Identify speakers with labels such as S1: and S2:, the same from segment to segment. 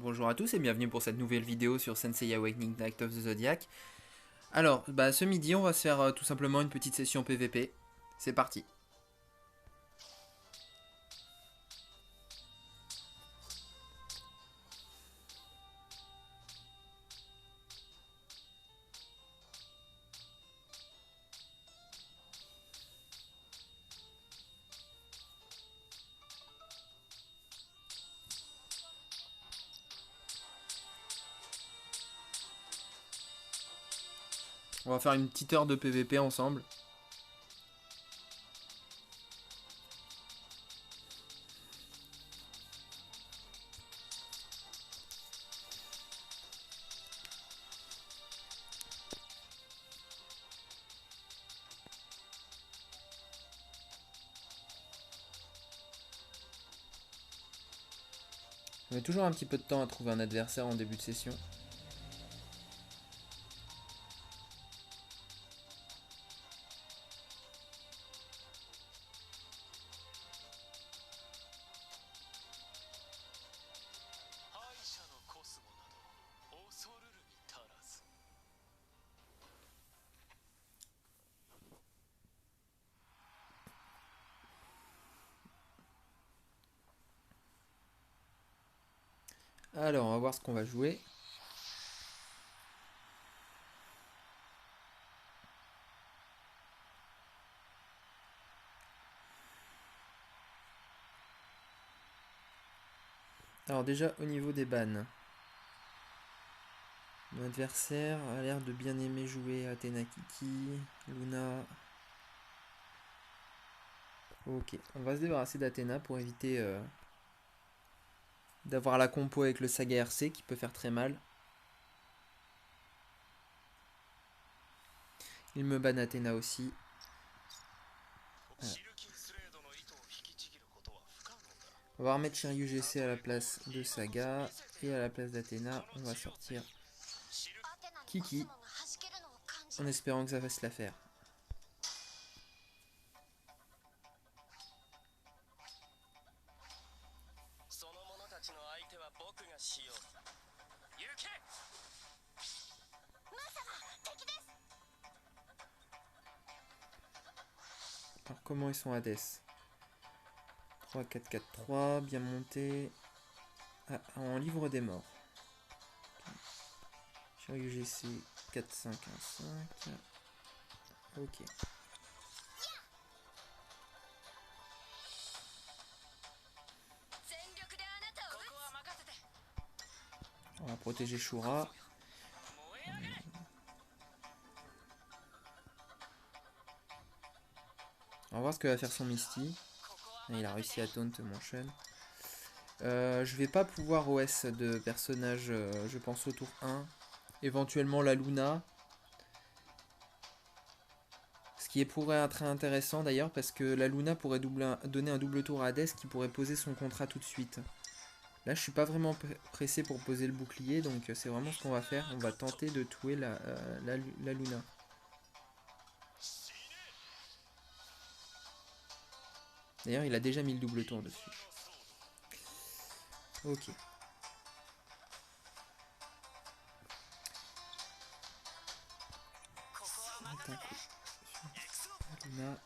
S1: Bonjour à tous et bienvenue pour cette nouvelle vidéo sur Sensei Awakening Night of the Zodiac. Alors, ce midi on va se faire tout simplement une petite session PVP. C'est parti. On va faire une petite heure de PVP ensemble. On met toujours un petit peu de temps à trouver un adversaire en début de session. Alors, on va voir ce qu'on va jouer. Alors déjà, au niveau des bans. Mon adversaire a l'air de bien aimer jouer Athena Kiki, Luna. Ok, on va se débarrasser d'Athena pour éviter d'avoir la compo avec le Saga RC qui peut faire très mal. Il me banne Athéna aussi. On va remettre Shiryu GC à la place de Saga. Et à la place d'Athéna, on va sortir Kiki. En espérant que ça fasse l'affaire. Alors comment ils sont Hades? 3, 4, 4, 3, bien monté. Ah, en livre des morts. Shiryu GC 4, 5, 1, 5. Ok. On va protéger Shura. On va voir ce que va faire son Misty. Il a réussi à taunt mon Shun. Je vais pas pouvoir OS de personnage, je pense au tour 1. Éventuellement la Luna. Ce qui pourrait être intéressant d'ailleurs parce que la Luna pourrait donner un double tour à Hades qui pourrait poser son contrat tout de suite. Là je suis pas vraiment pressé pour poser le bouclier donc c'est vraiment ce qu'on va faire. On va tenter de tuer la Luna. D'ailleurs il a déjà mis le double tour dessus. Ok. Luna.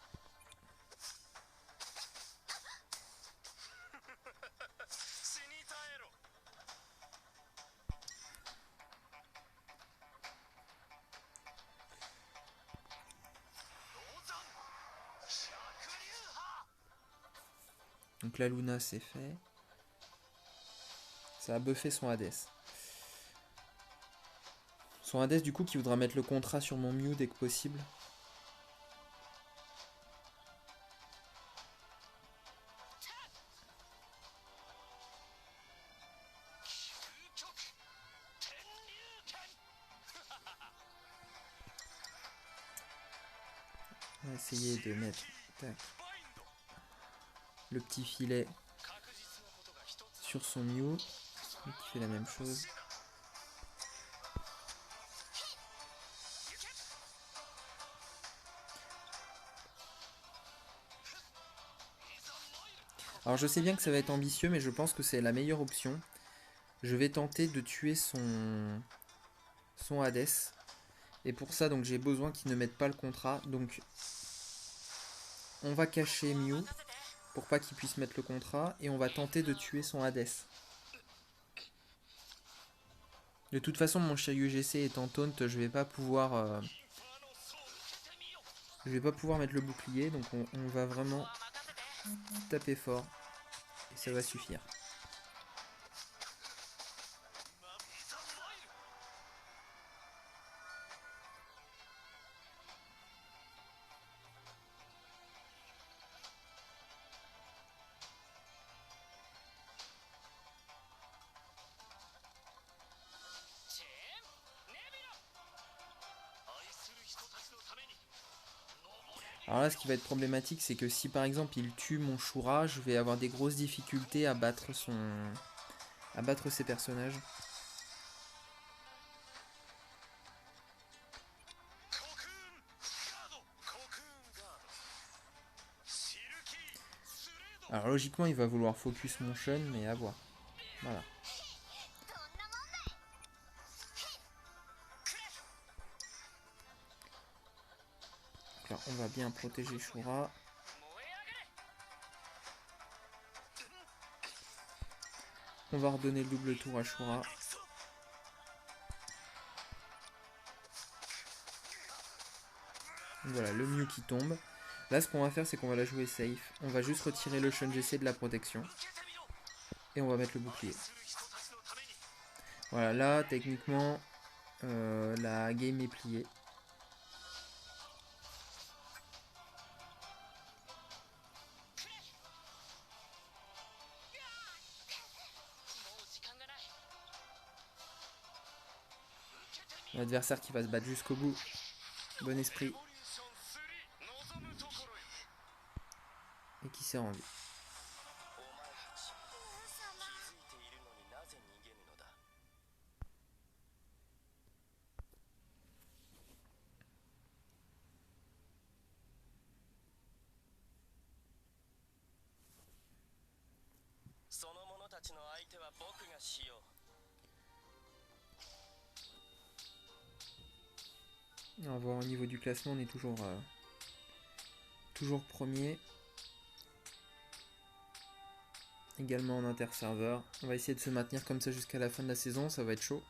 S1: Donc la Luna c'est fait. Ça a buffé son Hades. Son Hades du coup qui voudra mettre le contrat sur mon Mew dès que possible. On va essayer de mettre le petit filet sur son Mew. Qui fait la même chose. Alors je sais bien que ça va être ambitieux mais je pense que c'est la meilleure option. Je vais tenter de tuer son Hades. Et pour ça, donc j'ai besoin qu'il ne mette pas le contrat. Donc on va cacher Mew pour pas qu'il puisse mettre le contrat. Et on va tenter de tuer son Hades. De toute façon, mon Shiryu GC étant taunt, je vais pas pouvoir mettre le bouclier. Donc on va vraiment taper fort. Et ça va suffire. Alors là, ce qui va être problématique, c'est que si par exemple il tue mon Shura, je vais avoir des grosses difficultés à battre ses personnages. Alors logiquement, il va vouloir focus mon Shun, mais à voir. Voilà. Donc là, on va bien protéger Shura. On va redonner le double tour à Shura. Voilà, le Mew qui tombe. Là, ce qu'on va faire, c'est qu'on va la jouer safe. On va juste retirer le Shun GC de la protection. Et on va mettre le bouclier. Voilà, là, techniquement, la game est pliée. L'adversaire qui va se battre jusqu'au bout. Bon esprit. Et qui s'est rendu. On va voir au niveau du classement, on est toujours premier. Également en interserveur. On va essayer de se maintenir comme ça jusqu'à la fin de la saison, ça va être chaud.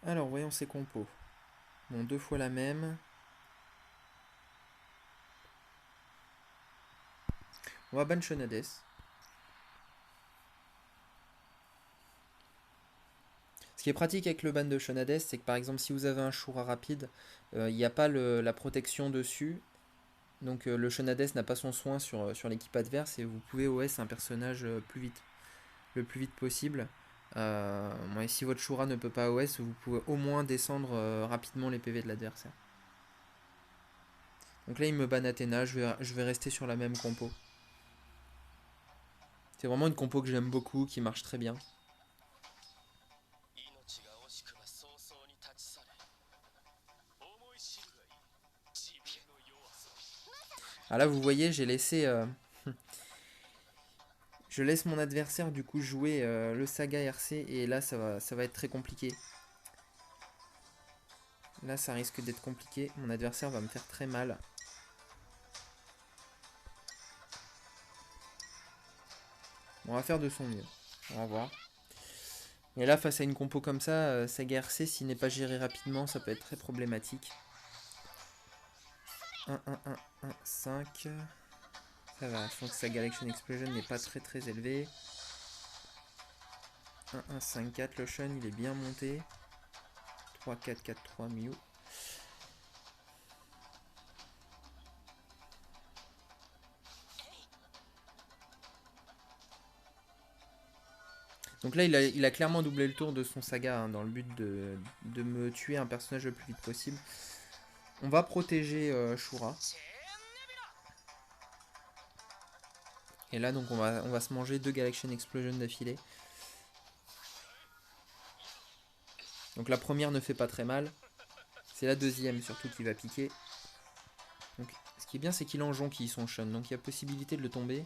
S1: Alors, voyons ces compos. Bon, 2 fois la même. On va ban Shun Hades. Ce qui est pratique avec le ban de Shun Hades, c'est que par exemple, si vous avez un Shura rapide, il n'y a pas la protection dessus. Donc le Shun Hades n'a pas son soin sur l'équipe adverse et vous pouvez OS un personnage le plus vite possible. Et si votre Shura ne peut pas OS, vous pouvez au moins descendre rapidement les PV de l'adversaire. Donc là il me ban Athéna, je vais rester sur la même compo. C'est vraiment une compo que j'aime beaucoup, qui marche très bien. Ah là vous voyez, j'ai laissé... je laisse mon adversaire du coup jouer le Saga RC et là ça va être très compliqué. Là ça risque d'être compliqué, mon adversaire va me faire très mal. On va faire de son mieux, on va voir. Et là, face à une compo comme ça, Saga RC, s'il n'est pas géré rapidement, ça peut être très problématique. 1, 5. Ça va, je pense que Saga Action Explosion n'est pas très élevé. 5, 4, le Shun, il est bien monté. 3, 4, 4, 3, Mew. Donc là, il a clairement doublé le tour de son Saga hein, dans le but de me tuer un personnage le plus vite possible. On va protéger Shura. Et là, donc, on va se manger 2 Galaxian Explosion d'affilée. Donc la première ne fait pas très mal. C'est la deuxième surtout qui va piquer. Donc, ce qui est bien, c'est qu'il en jonquille son Shun. Donc il y a possibilité de le tomber.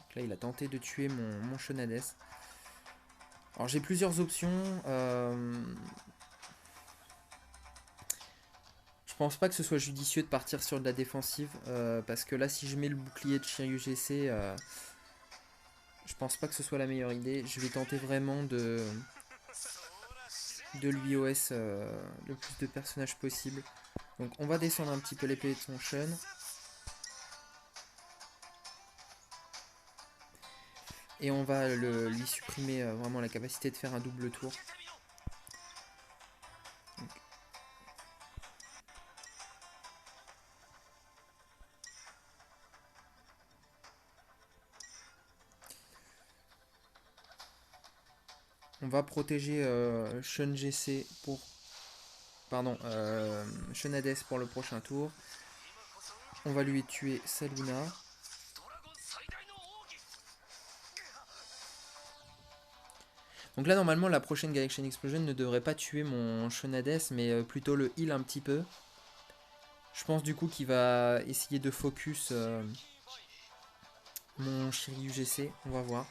S1: Donc là, il a tenté de tuer mon Shun Hades. Alors j'ai plusieurs options. Je pense pas que ce soit judicieux de partir sur de la défensive. Parce que là, si je mets le bouclier de Shiryu GC, je pense pas que ce soit la meilleure idée. Je vais tenter vraiment de lui OS le plus de personnages possible. Donc on va descendre un petit peu l'épée de son Shun. Et on va lui supprimer vraiment la capacité de faire un double tour. Donc. On va protéger Shun GC pour... Pardon, Shun Hades pour le prochain tour. On va lui tuer sa Luna. Donc là, normalement, la prochaine Galaxian Explosion ne devrait pas tuer mon Shun Hades, mais plutôt le heal un petit peu. Je pense du coup qu'il va essayer de focus mon Shiryu GC. On va voir.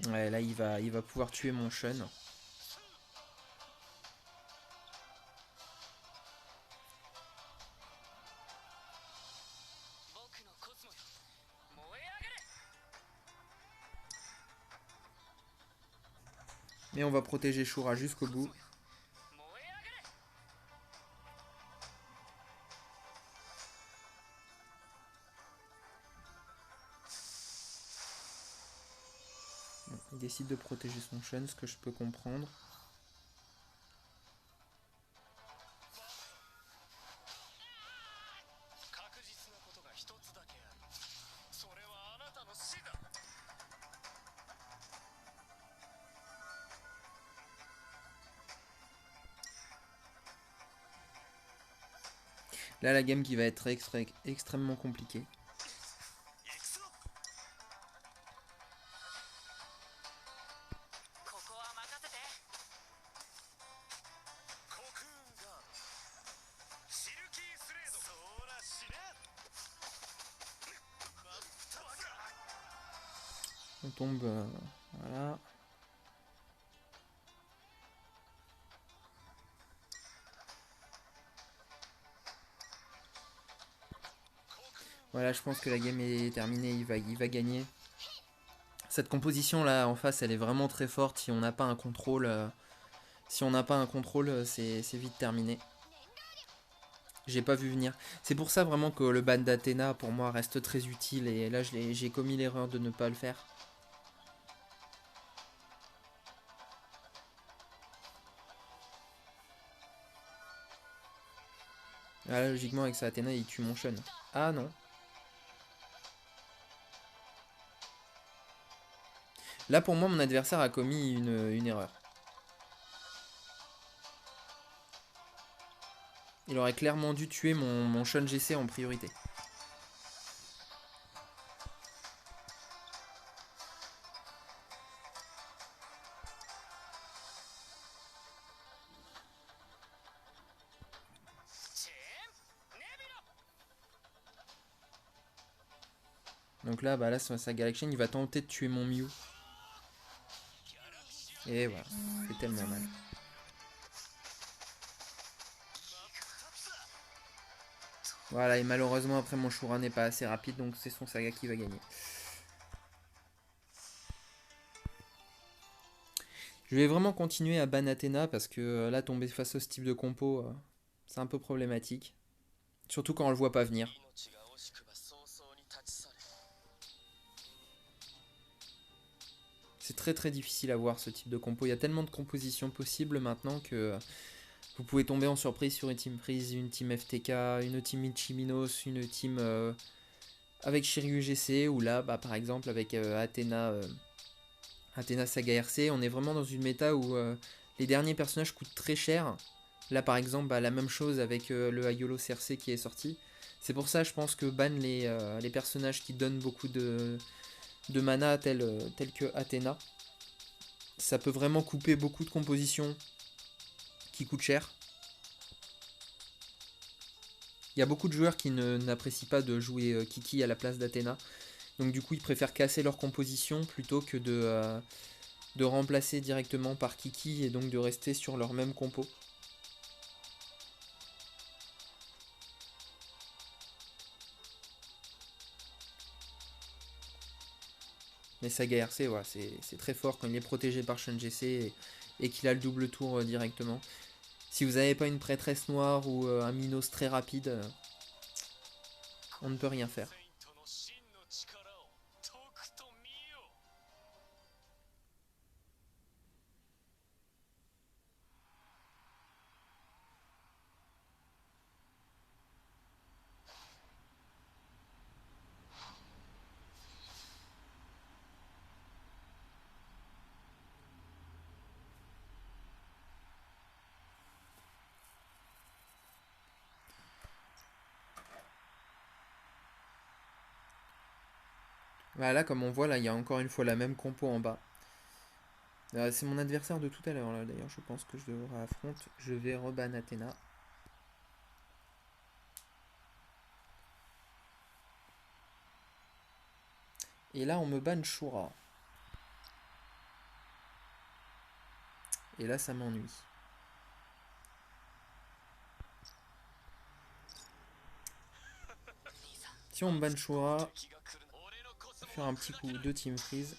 S1: Ouais, là, il va pouvoir tuer mon Shun. Mais on va protéger Shura jusqu'au bout. Bon, il décide de protéger son Shun, ce que je peux comprendre. Là, la game qui va être extrêmement compliquée. On tombe... voilà. Voilà, je pense que la game est terminée, il va gagner. Cette composition là en face, elle est vraiment très forte. Si on n'a pas un contrôle, c'est vite terminé. J'ai pas vu venir. C'est pour ça vraiment que le ban d'Athéna pour moi reste très utile et là j'ai commis l'erreur de ne pas le faire. Là, logiquement avec sa Athéna il tue mon Shun. Ah non. Là pour moi mon adversaire a commis une erreur. Il aurait clairement dû tuer mon Shun GC en priorité. Donc là, bah là, sa Galaxian, il va tenter de tuer mon Mew. Et voilà, ça fait tellement mal. Voilà, et malheureusement, après, mon Shura n'est pas assez rapide, donc c'est son Saga qui va gagner. Je vais vraiment continuer à ban Athéna, parce que là, tomber face à ce type de compo, c'est un peu problématique. Surtout quand on le voit pas venir. C'est très très difficile à voir ce type de compo. Il y a tellement de compositions possibles maintenant que vous pouvez tomber en surprise sur une team Freeze, une team FTK, une team Ichiminos, une team avec Shiryu GC, ou là, bah, par exemple, avec Athéna Saga RC. On est vraiment dans une méta où les derniers personnages coûtent très cher. Là, par exemple, bah, la même chose avec le Aiolo CRC qui est sorti. C'est pour ça, je pense que ban les personnages qui donnent beaucoup de mana, tels que Athéna. Ça peut vraiment couper beaucoup de compositions qui coûtent cher. Il y a beaucoup de joueurs qui n'apprécient pas de jouer Kiki à la place d'Athéna. Donc du coup, ils préfèrent casser leur composition plutôt que de remplacer directement par Kiki et donc de rester sur leur même compo. Mais Saga RC, ouais, c'est très fort quand il est protégé par Shun GC et qu'il a le double tour directement. Si vous n'avez pas une prêtresse noire ou un Minos très rapide, on ne peut rien faire. Voilà, là, comme on voit, là, il y a encore une fois la même compo en bas. C'est mon adversaire de tout à l'heure, là, d'ailleurs, je pense que je devrais affronter. Je vais reban Athéna. Et là, on me banne Shura. Et là, ça m'ennuie. Si on me banne Shura, je vais faire un petit coup de Team Freeze.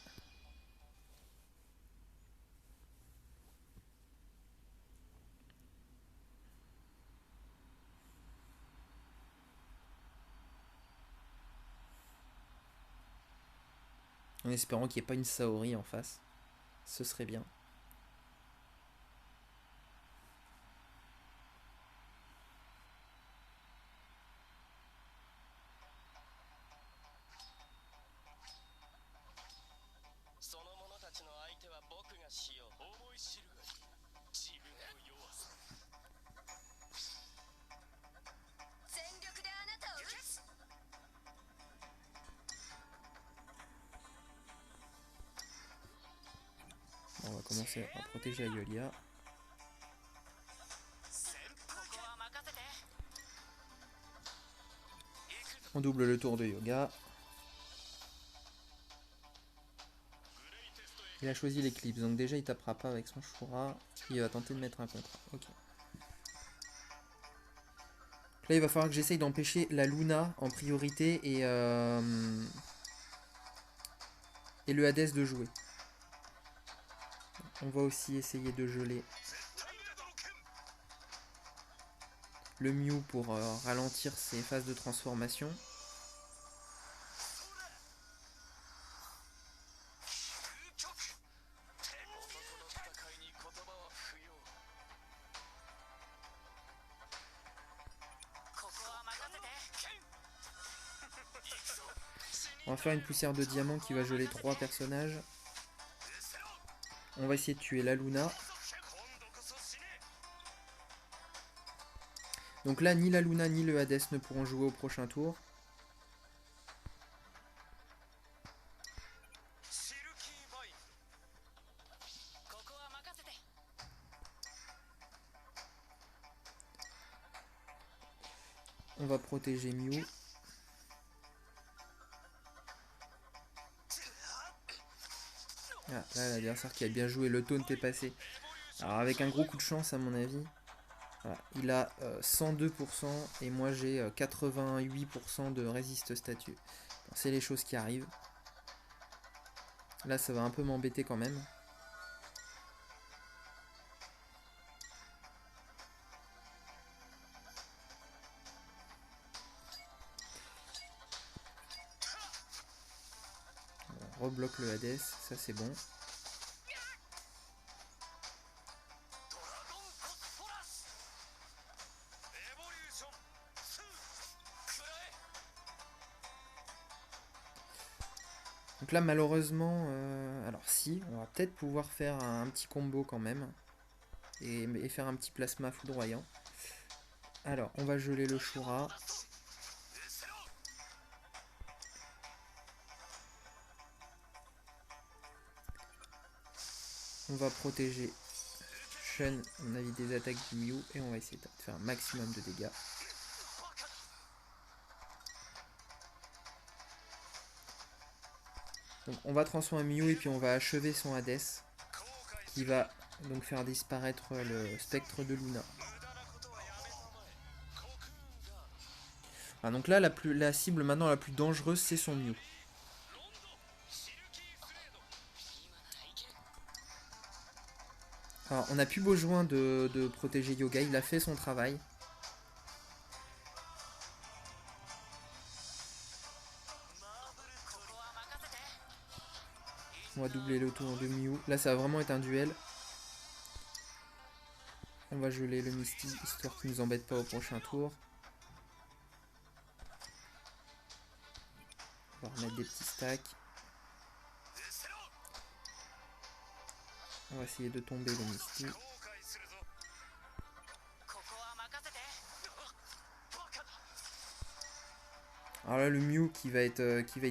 S1: En espérant qu'il n'y ait pas une Saori en face. Ce serait bien. On va commencer à protéger Ayolia. On double le tour de Yoga. Il a choisi l'éclipse, donc déjà il tapera pas avec son Shura. Il va tenter de mettre un contrat. Ok. Là il va falloir que j'essaye d'empêcher la Luna en priorité et le Hades de jouer. On va aussi essayer de geler le Mew pour ralentir ses phases de transformation. On va faire une poussière de diamant qui va geler 3 personnages. On va essayer de tuer la Luna. Donc là, ni la Luna ni le Hades ne pourront jouer au prochain tour. On va protéger Mew. Ah, là, l'adversaire qui a bien joué, le taunt est passé. Alors avec un gros coup de chance à mon avis. Voilà, il a 102% et moi j'ai 88% de résiste statut. Bon, c'est les choses qui arrivent. Là ça va un peu m'embêter quand même. On rebloque le Hades, ça c'est bon. Donc là malheureusement, alors si, on va peut-être pouvoir faire un petit combo quand même. Et faire un petit plasma foudroyant. Alors on va geler le Shura. On va protéger Shun, à mon avis, des attaques du Mew. Et on va essayer de faire un maximum de dégâts. Donc on va transformer Mew et puis on va achever son Hades. Qui va donc faire disparaître le spectre de Luna. Ah, donc là, la cible maintenant la plus dangereuse, c'est son Mew. Alors, on n'a plus besoin de protéger Yoga, il a fait son travail. On va doubler le tour de Mew. Là, ça va vraiment être un duel. On va geler le Misty, histoire qu'il ne nous embête pas au prochain tour. On va remettre des petits stacks. On va essayer de tomber le Misty. Alors là, le Mew qui va être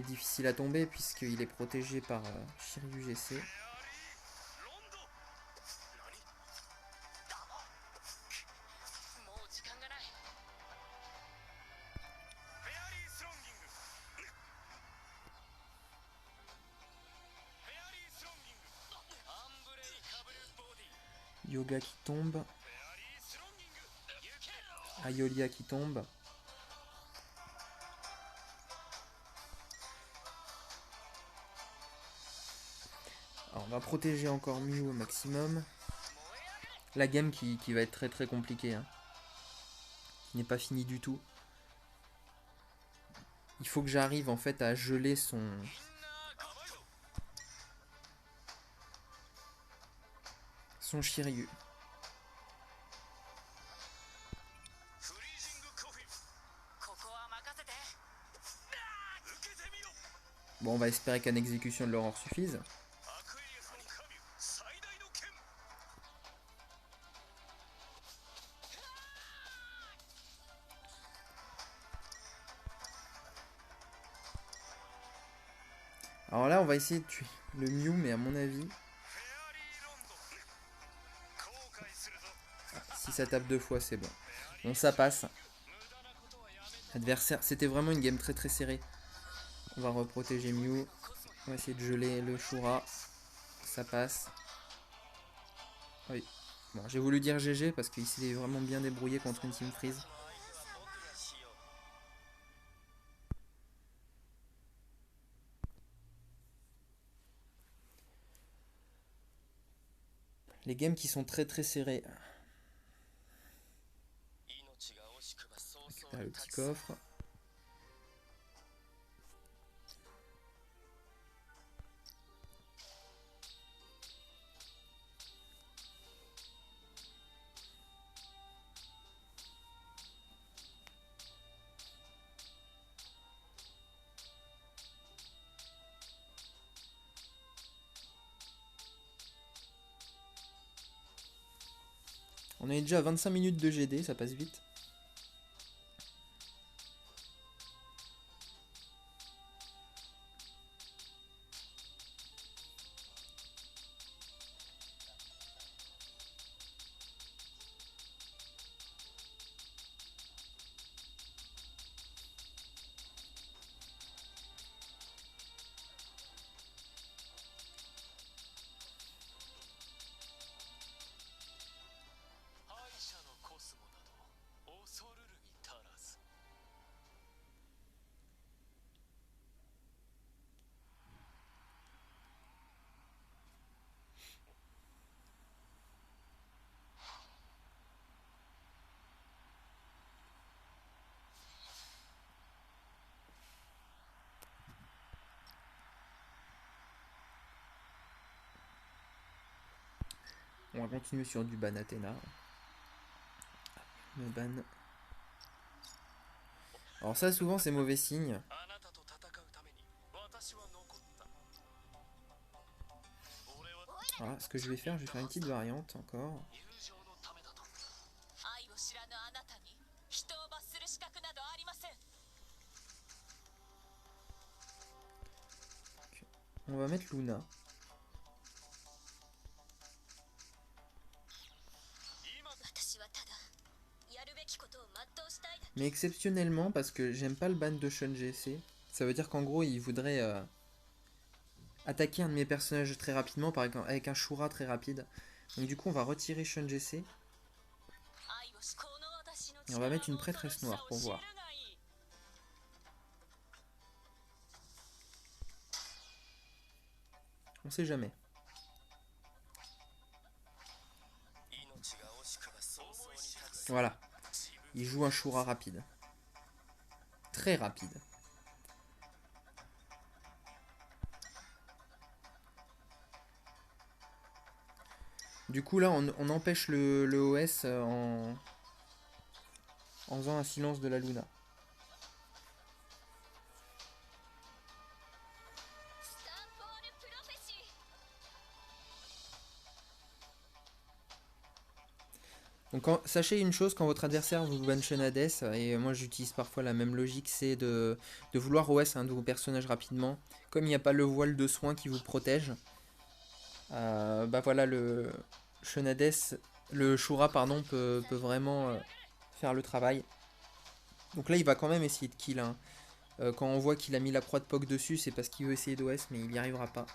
S1: difficile à tomber puisqu'il est protégé par Shiryu GC. Yoga qui tombe. Aiolia qui tombe. Alors on va protéger encore Mew au maximum. La game qui va être très très compliquée. Hein. Qui n'est pas finie du tout. Il faut que j'arrive en fait à geler son Shiryu. Bon, on va espérer qu'une exécution de l'aurore suffise. Alors là, on va essayer de tuer le Mew, mais à mon avis... Si ça tape 2 fois, c'est bon. Bon, ça passe. Adversaire, c'était vraiment une game très très serrée. On va reprotéger Mew. On va essayer de geler le Shura. Ça passe. Oui. Bon, j'ai voulu dire GG parce qu'il s'est vraiment bien débrouillé contre une Team Freeze. Les games qui sont très très serrés. On récupère le petit coffre. On est déjà à 25 minutes de GD, ça passe vite. On va continuer sur du ban Athéna. Me ban. Alors ça souvent c'est mauvais signe. Voilà, ce que je vais faire une petite variante encore. On va mettre Luna. Mais exceptionnellement, parce que j'aime pas le ban de Shun GC, ça veut dire qu'en gros il voudrait attaquer un de mes personnages très rapidement avec un Shura très rapide. Donc du coup on va retirer Shun GC. Et on va mettre une prêtresse noire pour voir. On sait jamais. Voilà. Il joue un Shura rapide. Très rapide. Du coup là on empêche le OS en faisant un silence de la Luna. Donc sachez une chose, quand votre adversaire vous ban Shun Hades, et moi j'utilise parfois la même logique, c'est de vouloir OS un de vos personnages rapidement. Comme il n'y a pas le voile de soin qui vous protège, bah voilà, le Shun Hades, le Shura pardon, peut vraiment faire le travail. Donc là il va quand même essayer de kill. Hein. Quand on voit qu'il a mis la croix de POC dessus, c'est parce qu'il veut essayer d'OS, mais il n'y arrivera pas.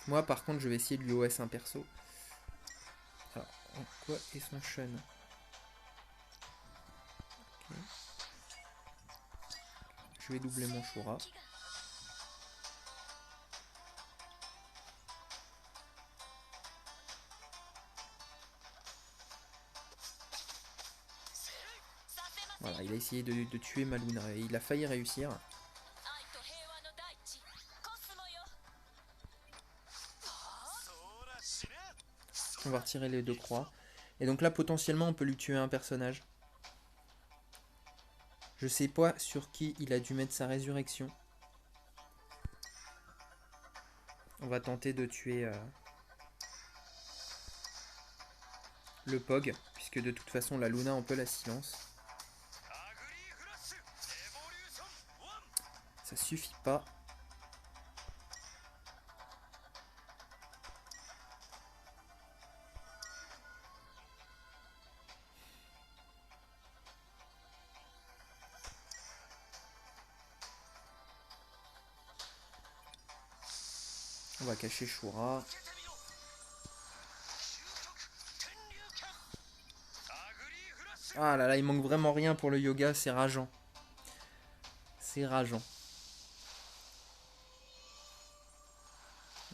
S1: Moi par contre je vais essayer de lui OS un perso. Alors, en quoi est son Shun? Okay. Je vais doubler mon Shura. Voilà, il a essayé de tuer ma Luna et il a failli réussir. On va retirer les deux croix. Et donc là, potentiellement, on peut lui tuer un personnage. Je sais pas sur qui il a dû mettre sa résurrection. On va tenter de tuer le Pog, puisque de toute façon, la Luna, on peut la silence. Ça suffit pas. On va cacher Shura. Ah là là, il manque vraiment rien pour le yoga, c'est rageant. C'est rageant.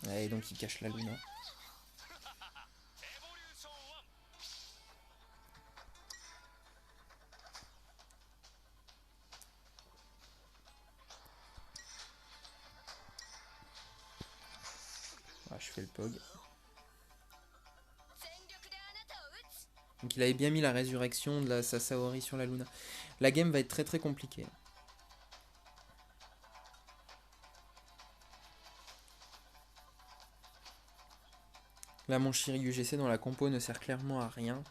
S1: Et donc il cache la Luna. Ah, je fais le Pog. Donc il avait bien mis la résurrection de la Sasaori sur la Luna. La game va être très très compliquée. Là mon Shiryu GC dans la compo ne sert clairement à rien.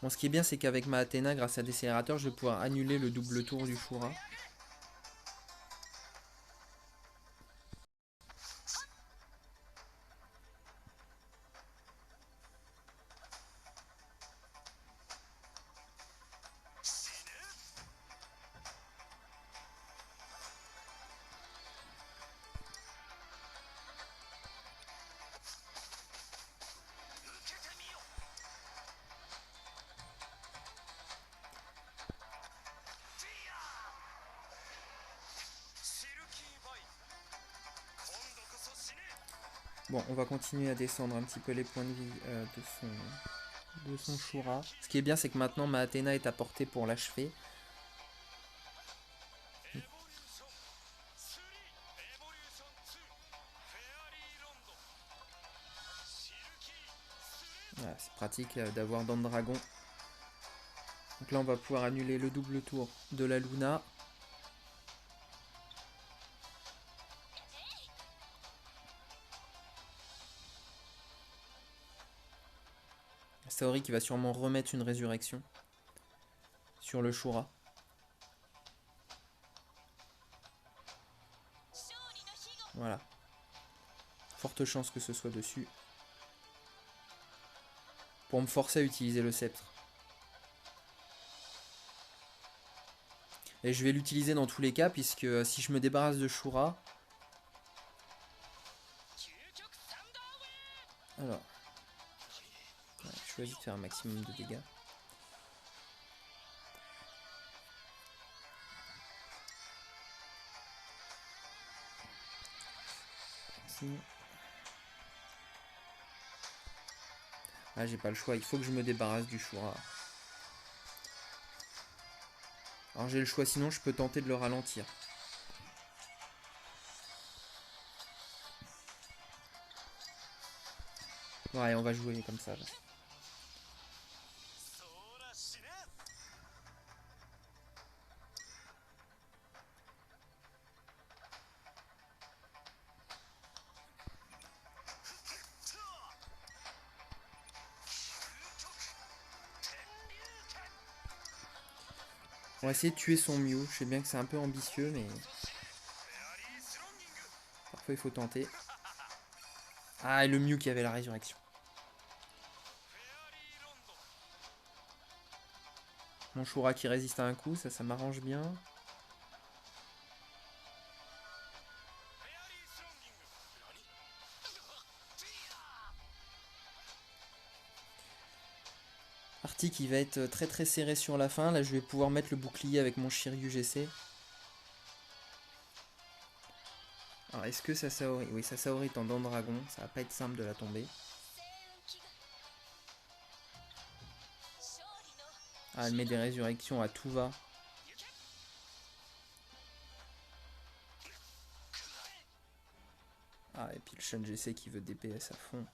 S1: Bon, ce qui est bien, c'est qu'avec ma Athéna, grâce à Décélérateur, je vais pouvoir annuler le double tour du Shura. Bon, on va continuer à descendre un petit peu les points de vie de son Shura. Ce qui est bien, c'est que maintenant ma Athéna est à portée pour l'achever. Voilà, c'est pratique d'avoir Dent de Dragon. Donc là, on va pouvoir annuler le double tour de la Luna. Saori qui va sûrement remettre une résurrection sur le Shura. Voilà. Forte chance que ce soit dessus. Pour me forcer à utiliser le sceptre. Et je vais l'utiliser dans tous les cas, puisque si je me débarrasse de Shura... Alors... Ouais, je choisis de faire un maximum de dégâts. Ah, j'ai pas le choix, il faut que je me débarrasse du Shura. Alors j'ai le choix, sinon je peux tenter de le ralentir. Ouais, on va jouer comme ça. Là. On va essayer de tuer son Mew. Je sais bien que c'est un peu ambitieux, mais... Parfois il faut tenter. Ah, et le Mew qui avait la résurrection. Mon Shura qui résiste à un coup, ça m'arrange bien. Partie qui va être très très serrée sur la fin. Là, je vais pouvoir mettre le bouclier avec mon Shiryu GC. Alors, est-ce que sa Saori... Oui, sa Saori est en dents de dragon. Ça va pas être simple de la tomber. Ah, elle met des résurrections à tout va. Ah, et puis le Shun GC qui veut DPS à fond.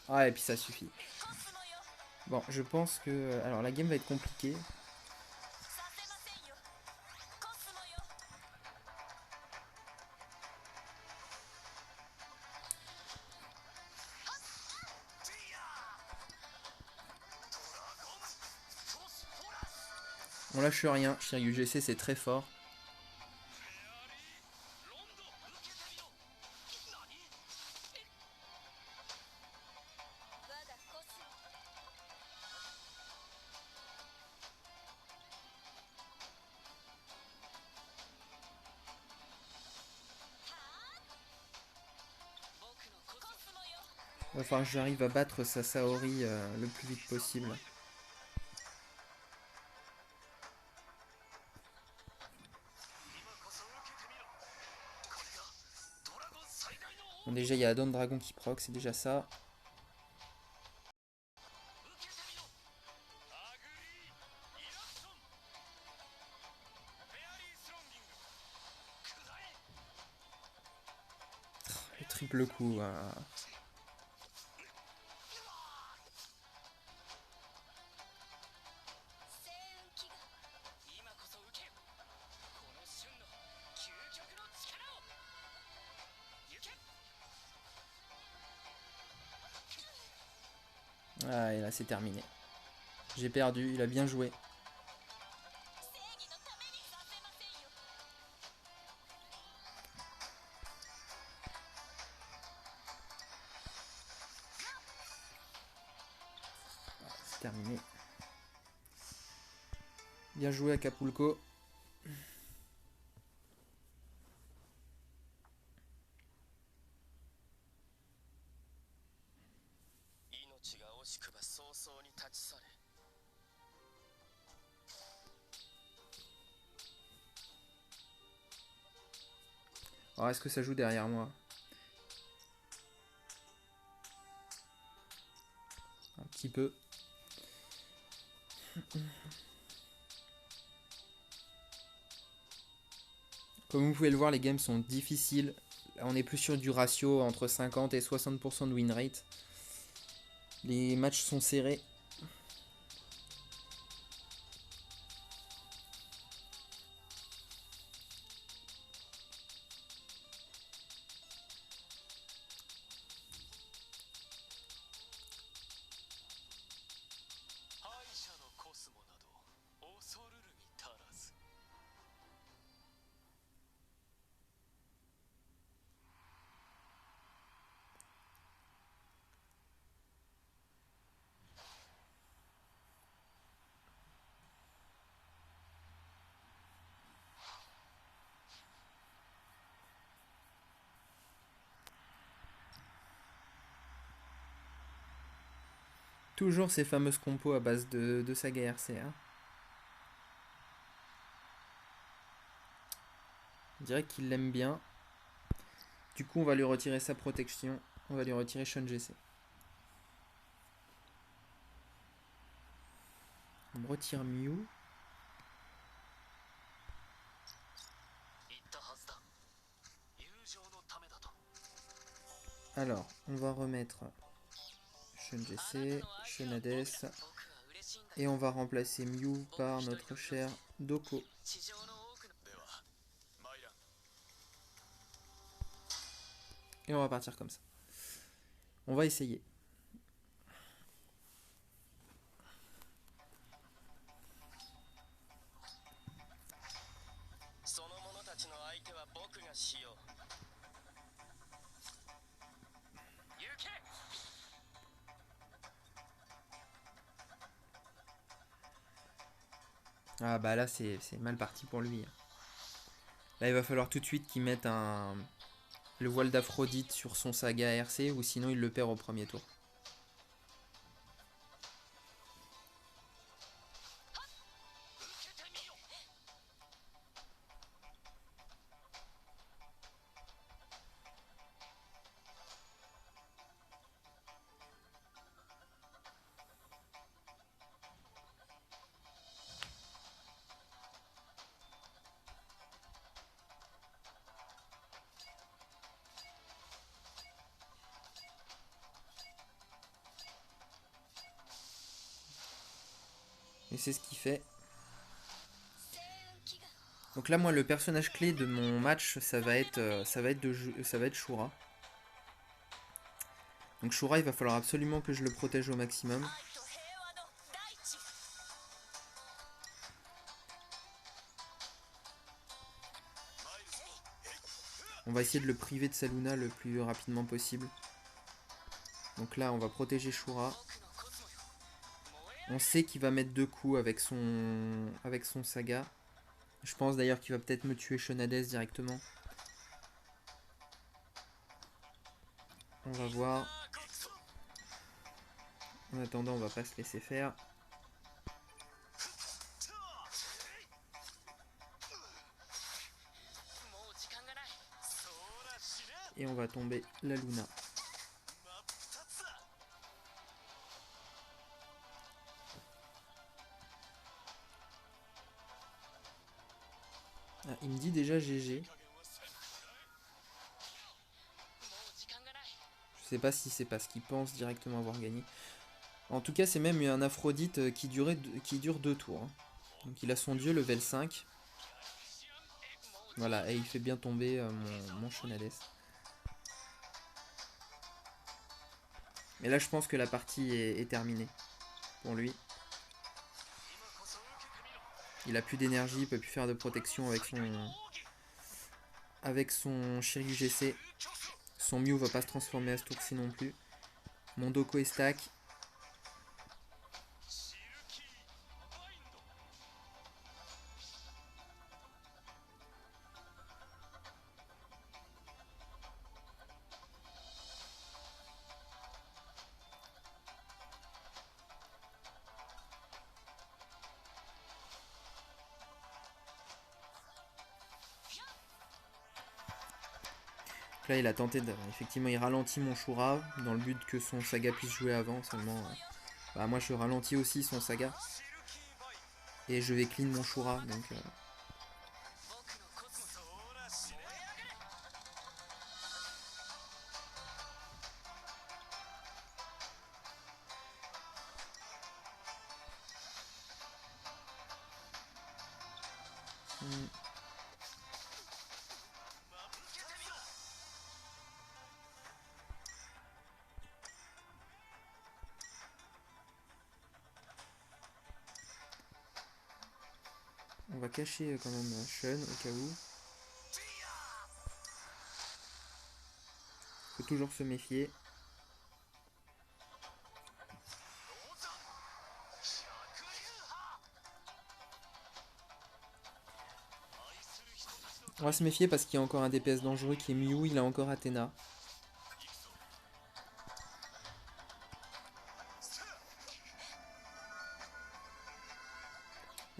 S1: Ah, et puis ça suffit. Bon, je pense que... Alors, la game va être compliquée. On lâche rien. Shiryu GC, c'est très fort. Il va falloir que j'arrive à battre sa Saori le plus vite possible. Bon, déjà, il y a Don Dragon qui proc, c'est déjà ça. Le triple coup. Ah, et là, c'est terminé. J'ai perdu, il a bien joué. C'est terminé. Bien joué Acapulco. Alors est-ce que ça joue derrière moi? Un petit peu. Comme vous pouvez le voir, les games sont difficiles. Là, on est plus sur du ratio entre 50 et 60% de win rate. Les matchs sont serrés. Toujours ces fameuses compos à base de saga RC. Hein. On dirait qu'il l'aime bien. Du coup, on va lui retirer sa protection. On va lui retirer Shun GC. On me retire Mew. Alors, on va remettre Shun GC, Shun Hades. Et on va remplacer Mew par notre cher Doko. Et on va partir comme ça. On va essayer. Ah bah là c'est mal parti pour lui. Là il va falloir tout de suite qu'il mette le voile d'Aphrodite sur son saga RC ou sinon il le perd au premier tour. Et c'est ce qu'il fait. Donc là moi le personnage clé de mon match ça va être Shura. Donc Shura il va falloir absolument que je le protège au maximum. On va essayer de le priver de sa Luna le plus rapidement possible. Donc là on va protéger Shura. On sait qu'il va mettre 2 coups avec son saga. Je pense d'ailleurs qu'il va peut-être me tuer Shun Hades directement. On va voir. En attendant, on va pas se laisser faire. Et on va tomber la Luna. Ah, il me dit déjà GG. Je sais pas si c'est parce qu'il pense directement avoir gagné. En tout cas, c'est même un Aphrodite qui dure 2 tours. Hein. Donc il a son dieu level 5. Voilà, et il fait bien tomber mon Shun Hades. Et là, je pense que la partie est terminée pour lui. Il a plus d'énergie, il peut plus faire de protection avec son Shiryu GC. Son Mew va pas se transformer à ce tour-ci non plus. Mon Doko est stack. Là, il a tenté de... Effectivement, il ralentit mon Shura dans le but que son Saga puisse jouer avant. Seulement, bah, moi, je ralentis aussi son Saga. Et je vais clean mon Shura. Donc, on va cacher quand même Shun au cas où. Faut toujours se méfier. On va se méfier parce qu'il y a encore un DPS dangereux qui est Mew, il a encore Athéna.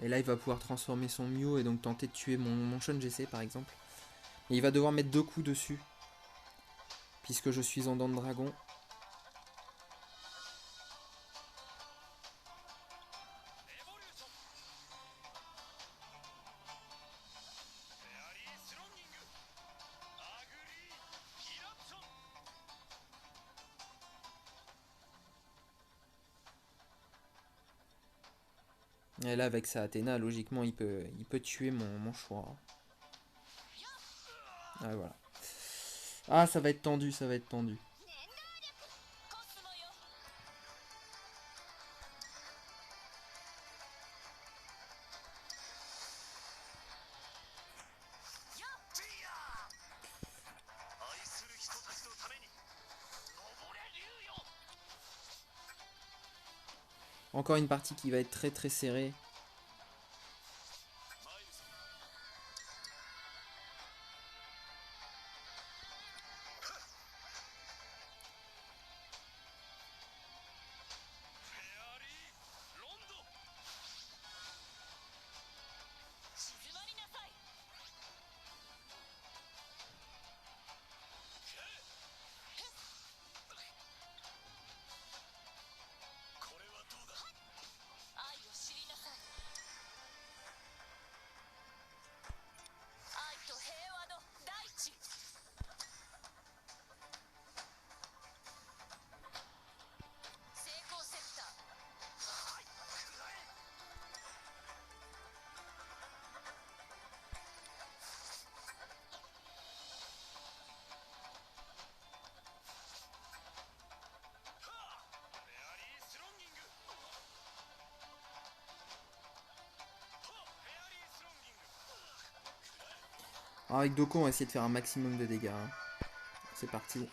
S1: Et là il va pouvoir transformer son Mew et donc tenter de tuer mon Shun GC par exemple. Et il va devoir mettre 2 coups dessus. Puisque je suis en dents de dragon. Et là avec sa Athéna, logiquement il peut tuer mon choix. Ah voilà. Ah ça va être tendu, ça va être tendu. Encore une partie qui va être très très serrée. Alors avec Doko on va essayer de faire un maximum de dégâts. Hein. C'est parti.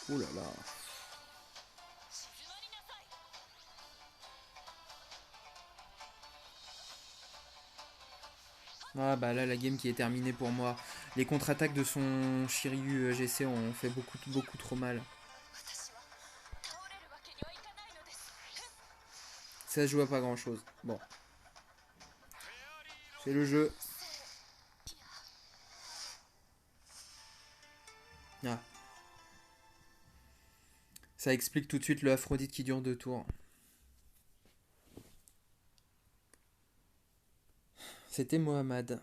S1: Ouh là là. Ah bah là la game qui est terminée pour moi. Les contre-attaques de son Shiryu GC ont fait beaucoup trop mal. Ça se joue à pas grand chose. Bon. C'est le jeu. Ah. Ça explique tout de suite le Aphrodite qui dure 2 tours. C'était Mohamed.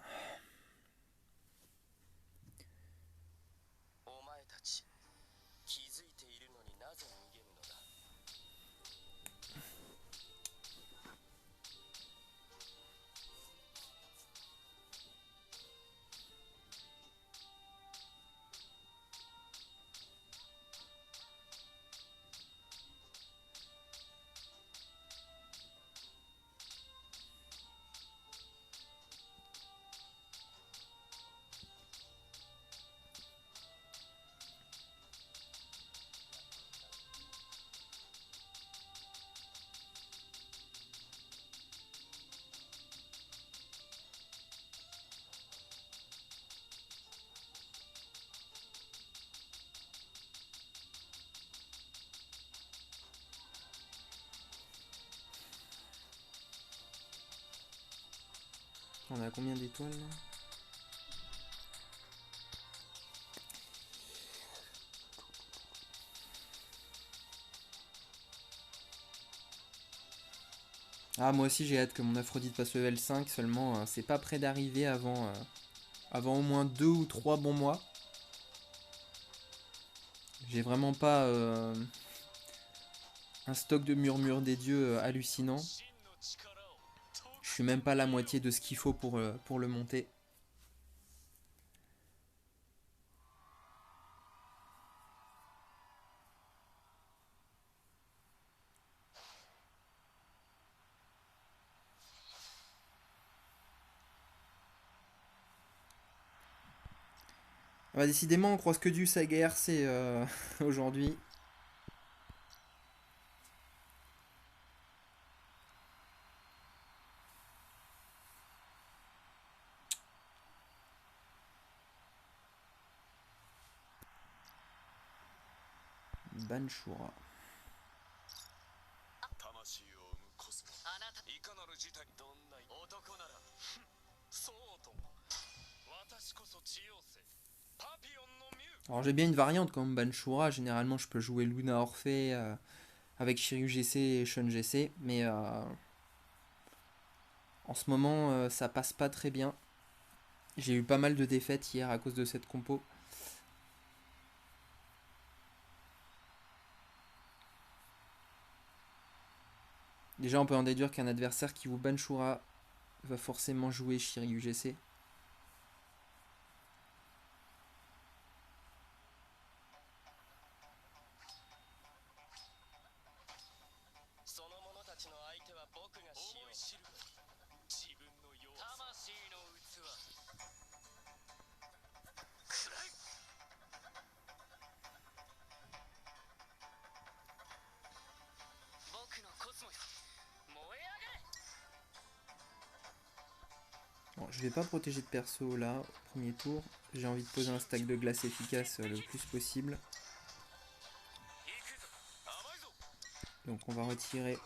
S1: On a combien d'étoiles là? Ah, moi aussi j'ai hâte que mon Aphrodite passe level 5, seulement c'est pas près d'arriver avant au moins 2 ou 3 bons mois. J'ai vraiment pas un stock de murmures des dieux hallucinant. Je suis même pas la moitié de ce qu'il faut pour le monter. Ah bah, décidément, on croise que du Saga RC aujourd'hui. Banshura. Alors j'ai bien une variante comme Banshura. Généralement, je peux jouer Luna Orphée avec Shiryu GC et Shun GC. Mais en ce moment, ça passe pas très bien. J'ai eu pas mal de défaites hier à cause de cette compo. Déjà, on peut en déduire qu'un adversaire qui vous Banshura va forcément jouer Shiryu GC. Bon, je vais pas protéger de perso là, au premier tour. J'ai envie de poser un stack de glace efficace le plus possible. Donc on va retirer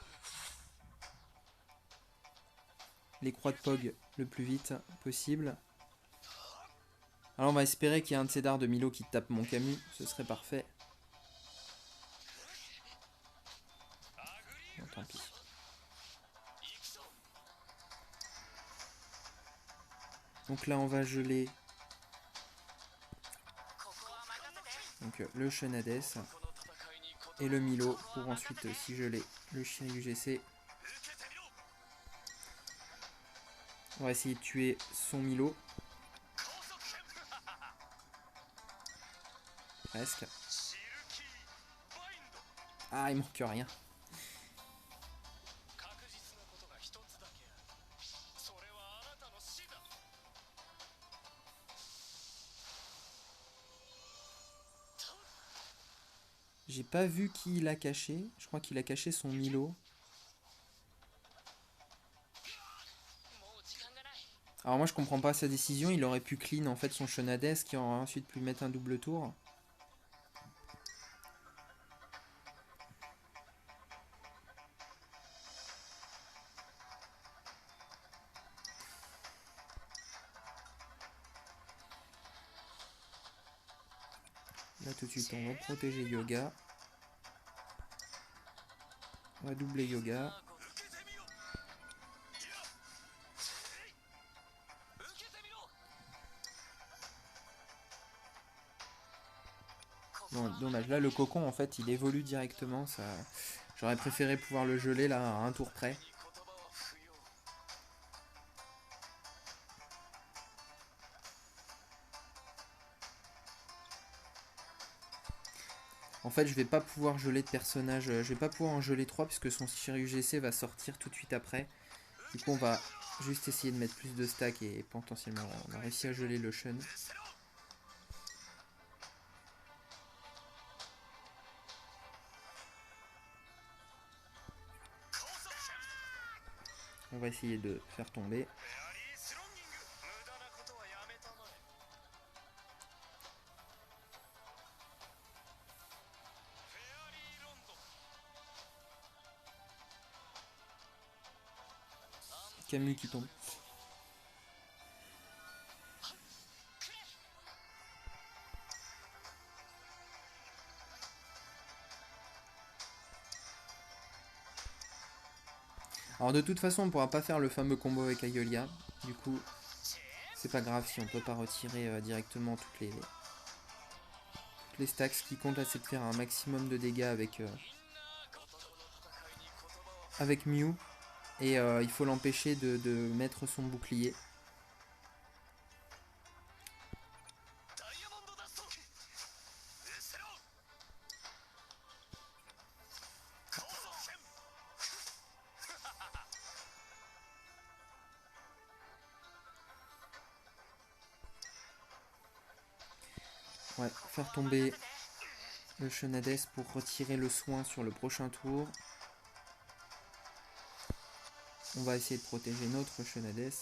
S1: les croix de Pog le plus vite possible. Alors on va espérer qu'il y ait un de ces dards de Milo qui tape mon Camus, ce serait parfait. Non, tant pis. Donc là on va geler donc, le Shun Hades et le Milo pour ensuite si geler le Shiryu GC. On va essayer de tuer son Milo. Presque. Ah, il manque rien. J'ai pas vu qui il a caché. Je crois qu'il a caché son Milo. Alors moi je comprends pas sa décision. Il aurait pu clean en fait son Shonades qui aurait ensuite pu mettre un double tour. Là tout de suite on va protéger Yoga. On va doubler Yoga. Bon, dommage. Là le cocon en fait il évolue directement. Ça... J'aurais préféré pouvoir le geler là à un tour près. En fait je vais pas pouvoir geler de personnage. Je vais pas pouvoir en geler 3 puisque son Shiryu GC va sortir tout de suite après. Du coup on va juste essayer de mettre plus de stack et potentiellement on a réussi à geler le Shun. On va essayer de faire tomber. Camus qui tombe. Alors de toute façon, on pourra pas faire le fameux combo avec Aeolia. Du coup, c'est pas grave si on peut pas retirer directement toutes les stacks. Ce qui compte là, c'est de faire un maximum de dégâts avec Mew. Et il faut l'empêcher de mettre son bouclier. Ouais, faire tomber le Chenades pour retirer le soin sur le prochain tour. On va essayer de protéger notre Chenades.